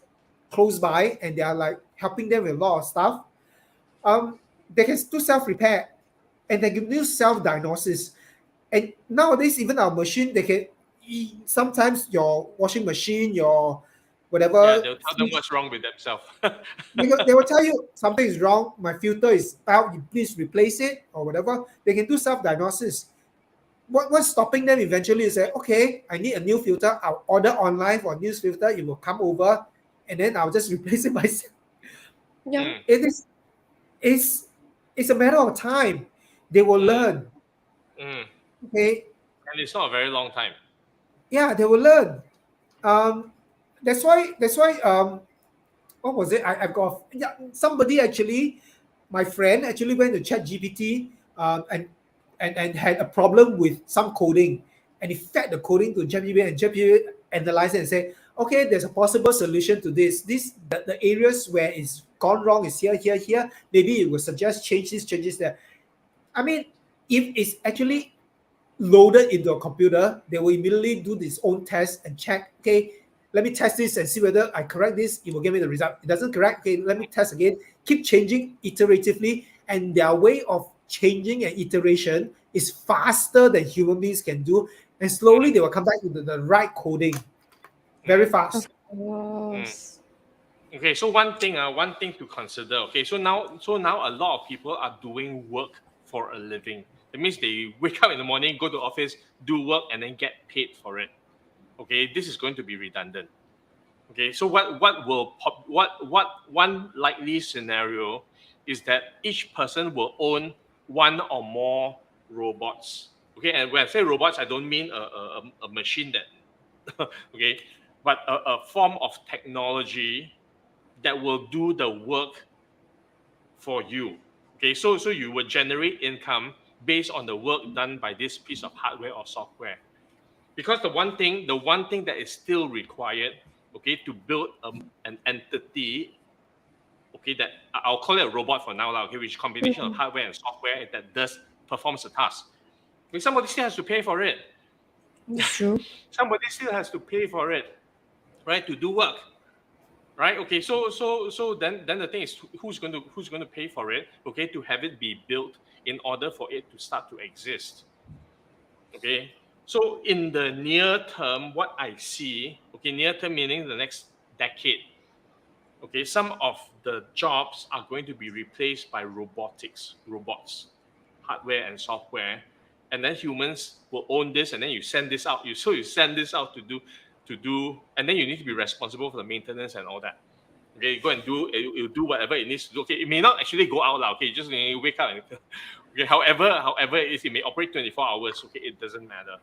close by, and they are like helping them with a lot of stuff. They can do self-repair, and they can do self-diagnosis. And nowadays, even our machine, they can sometimes your washing machine, your Yeah, whatever they'll tell them fridge, what's wrong with themselves. they will tell you something is wrong. My filter is out. You please replace it or whatever. They can do self-diagnosis. What's stopping them eventually is say, okay, I need a new filter. I'll order online for a new filter. It will come over, and then I'll just replace it myself. Yeah. Mm, It is it's it's a matter of time. They will mm, learn. mm. Okay, And it's not a very long time. yeah, they will learn. Um, that's why what was it? I've got yeah, somebody actually, my friend actually went to chat GPT and had a problem with some coding, and he fed the coding to GPT, and GPT analyzed it and said, okay, there's a possible solution to this. The areas where it's gone wrong is here, here, here. Maybe it will suggest change this, changes that. I mean, if it's actually loaded into a computer, they will immediately do this own test and check, okay, let me test this and see whether I correct this, it will give me the result. It doesn't correct, okay, let me test again, keep changing iteratively, and their way of changing and iteration is faster than human beings can do, and slowly they will come back to the right coding very Mm, Of fast. mm. course. Okay, so one thing to consider. Okay, so now a lot of people are doing work for a living. That means they wake up in the morning, go to office, do work, and then get paid for it. Okay, this is going to be redundant. Okay, so what one likely scenario is that each person will own one or more robots. Okay, and when I say robots, I don't mean a machine that okay, but a form of technology that will do the work for you. Okay, so you will generate income based on the work done by this piece of hardware or software. Because the one thing that is still required, okay, to build an entity, okay, that I'll call it a robot for now, okay, which is a combination of hardware and software that does performs the task. Okay, somebody still has to pay for it. That's true. Somebody still has to pay for it, right, to do work. Right, okay, so then the thing is, who's going to pay for it, okay, to have it be built in order for it to start to exist. Okay, so in the near term, what I see, okay, near term meaning the next decade, okay, some of the jobs are going to be replaced by robots, hardware and software, and then humans will own this, and then you send this out. You send this out to do, and then you need to be responsible for the maintenance and all that. Okay, you go and do you do whatever it needs to do. Okay, it may not actually go out loud. Okay, you just wake up and okay. However it is, it may operate 24 hours. Okay, it doesn't matter.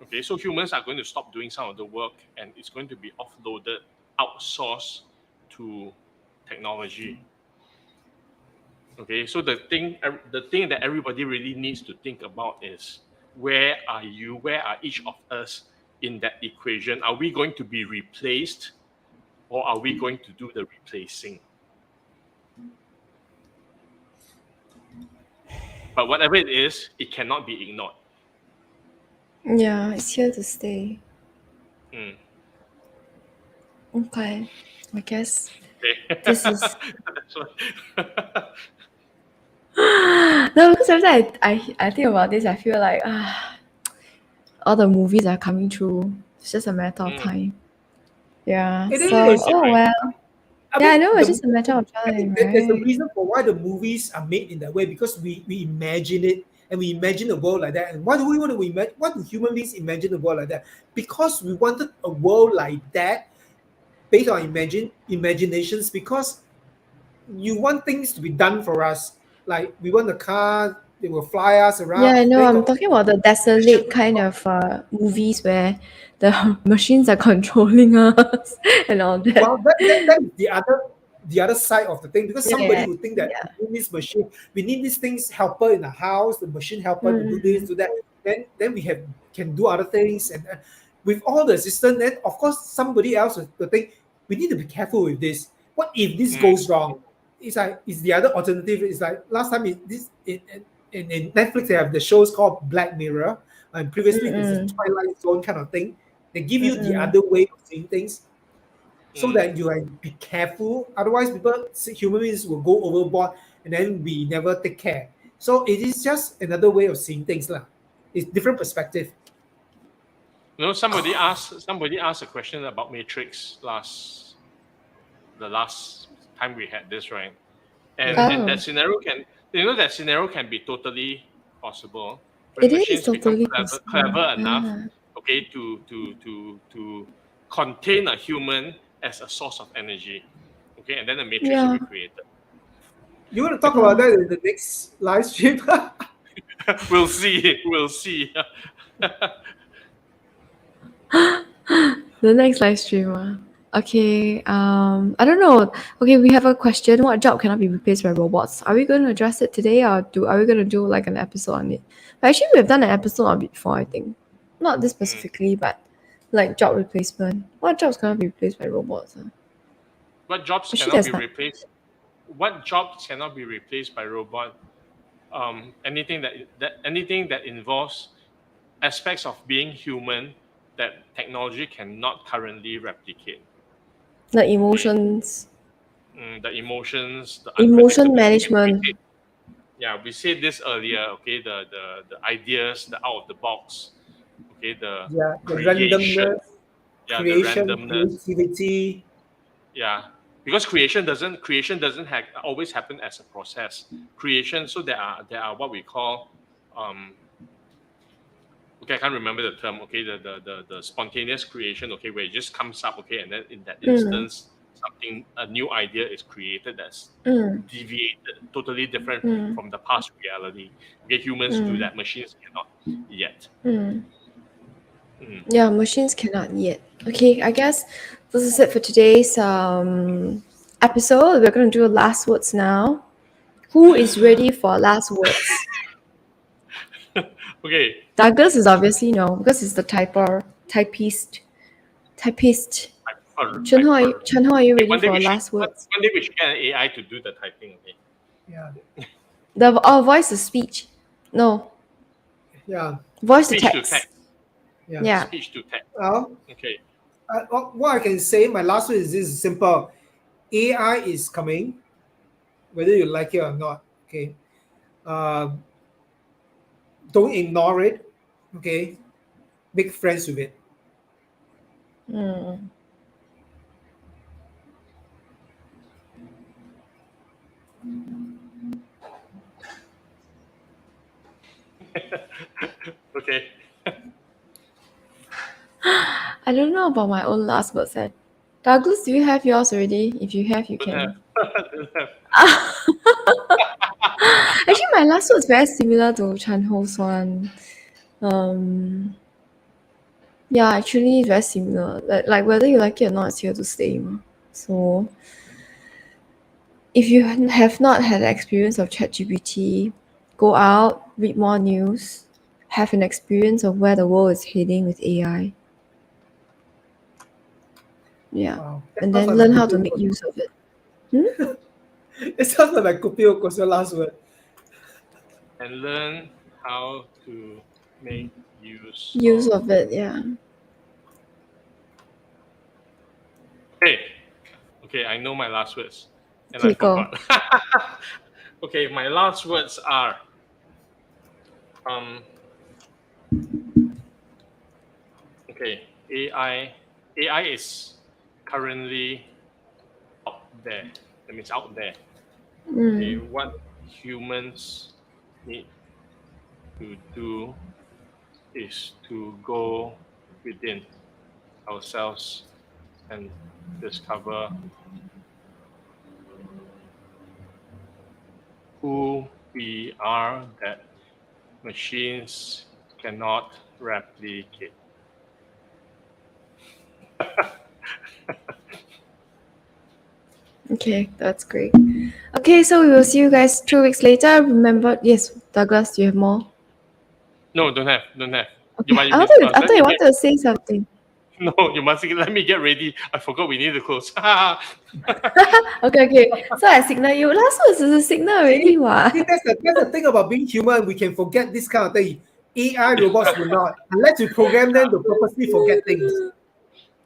Okay, so humans are going to stop doing some of the work, and it's going to be offloaded, outsourced to technology. Okay, so the thing that everybody really needs to think about is, where are you? Where are each of us in that equation? Are we going to be replaced, or are we going to do the replacing? But whatever it is, it cannot be ignored. Yeah, it's here to stay. Mm. Okay. I guess Okay. this is That's what- No, because every time I think about this, I feel like all the movies are coming true. It's just a matter of Mm, time. Yeah. It So, is. that's it, oh right? well. I Yeah, I mean, know the it's just a matter of I mean, time, there's a right? reason for why the movies are made in that way because we imagine it and we imagine a world like that. And why do we want to imagine? Why do human beings imagine a world like that? Because we wanted a world like that based on imaginations. Because you want things to be done for us. Like we want a car, they will fly us Yeah, around. I know. Then I'm got talking about the fashion. desolate kind of movies where the machines are controlling us and all that. Well, that is the other side of the thing because somebody Yeah, would think that yeah. we need this machine, we need these things helper in the house, the machine helper to do this, Mm, do that. Then we have can do other things, and with all the assistance, then of course somebody else will think we need to be careful with this. What if this Mm, goes wrong? It's like it's the other alternative. It's like last time in Netflix they have the shows called Black Mirror, and previously there's a mm, Twilight Zone kind of thing. They give you the mm. other way of seeing things so mm. that you can be careful. Otherwise, human beings will go overboard and then we never take care. So it is just another way of seeing things, lah. It's different perspective. You know, somebody asked a question about Matrix the last time we had this, right? And Yeah, and that Oh, scenario can that scenario can be totally possible when it is machines become totally possible. clever enough, Yeah. okay, to contain a human as a source of energy, okay, and then the matrix will Yeah. be created. you want to talk about Yeah. that in the next live stream? We'll see. We'll see. The next live stream. Okay. I don't know. Okay, we have a question. What job cannot be replaced by robots? Are we going to address it today, or are we going to do like an episode on it? But actually, we've done an episode on it before. I think not this Mm. specifically, but like job replacement. What jobs cannot be replaced by robots? What jobs Actually, cannot be there's not. replaced? What jobs cannot be replaced by robot? Anything that involves aspects of being human that technology cannot currently replicate. Like Okay, emotions, the emotions, the emotion unpredictability. management. Yeah, we said this earlier. Okay, the ideas, the out of the box. Okay, the Yeah, the creation. randomness, Yeah, the creation, randomness. creativity. Yeah, because creation doesn't always happen as a process. Creation. So there are what we call um, okay, I can't remember the term. Okay, the spontaneous creation. Okay, where it just comes up. Okay, and then in that Mm, instance, a new idea is created that's mm, deviated, totally different mm, from the past reality. Okay, humans do mm, that. Machines cannot yet. mm. Mm. Yeah, machines cannot yet. Okay, I guess this is it for today's episode. We're gonna do last words now. Who is ready for last words? Okay. Douglas is obviously no, because he's the typist. Typist. Hyper. Chunho, are you Okay, ready for last words? one day we should get an AI to do the typing. Okay. Yeah, The voice to speech. No, yeah, voice to Speech to text. text. yeah. Yeah. Speech to text. Well, Okay. what I can say, my last one is this simple. AI is coming, whether you like it or not. Okay. Uh, don't ignore it. Okay. Make friends with it. Mm. Okay. I don't know about my own last words. Douglas, do you have yours already? If you have, you Don't have. can. Don't have. Actually, my last word is very similar to Chan Ho's one. Um, yeah, actually, it's very similar. Like whether you like it or not, it's here to stay. So, if you have not had the experience of ChatGPT, go out, read more news, have an experience of where the world is heading with AI. Yeah, Wow. That and sounds then like my learn how to Kupio make Koso. use of it. Hmm? It sounds like my Kupio Koso last word. And learn how to make use Use of. of it. Yeah. Okay. Okay, I know my last words, and I Okay, go. forgot. Okay, my last words are um okay, AI is currently out there. That means out there. Okay, Mm. what humans need to do is to go within ourselves and discover who we are that machines cannot replicate. Okay, that's great. Okay, so we will see you guys 2 weeks later. Remember, yes, Douglas, do you have more? No, don't have, don't have. You Okay, want I me? thought you, I Let thought me you get. wanted to say something. No, you must let me get ready. I forgot we need to close. Okay, okay. So I signal you. Last words is a signal already, See, what? see, that's the thing about being human. We can forget this kind of thing. AI robots will not, unless you program them to purposely forget things.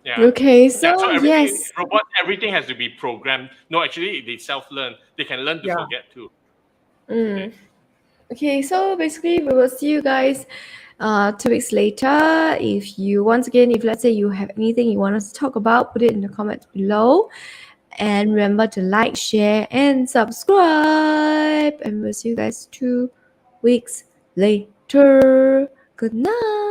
Yeah. Okay, Yeah. So so everything yes. robot, everything has to be programmed. No, actually, they self-learn. They can learn to Yeah. forget too. Okay. Mm. Okay, so basically we will see you guys 2 weeks later. If you once again, if let's say you have anything you want us to talk about, put it in the comments below. And remember to like, share, and subscribe. And we'll see you guys 2 weeks later. Good night.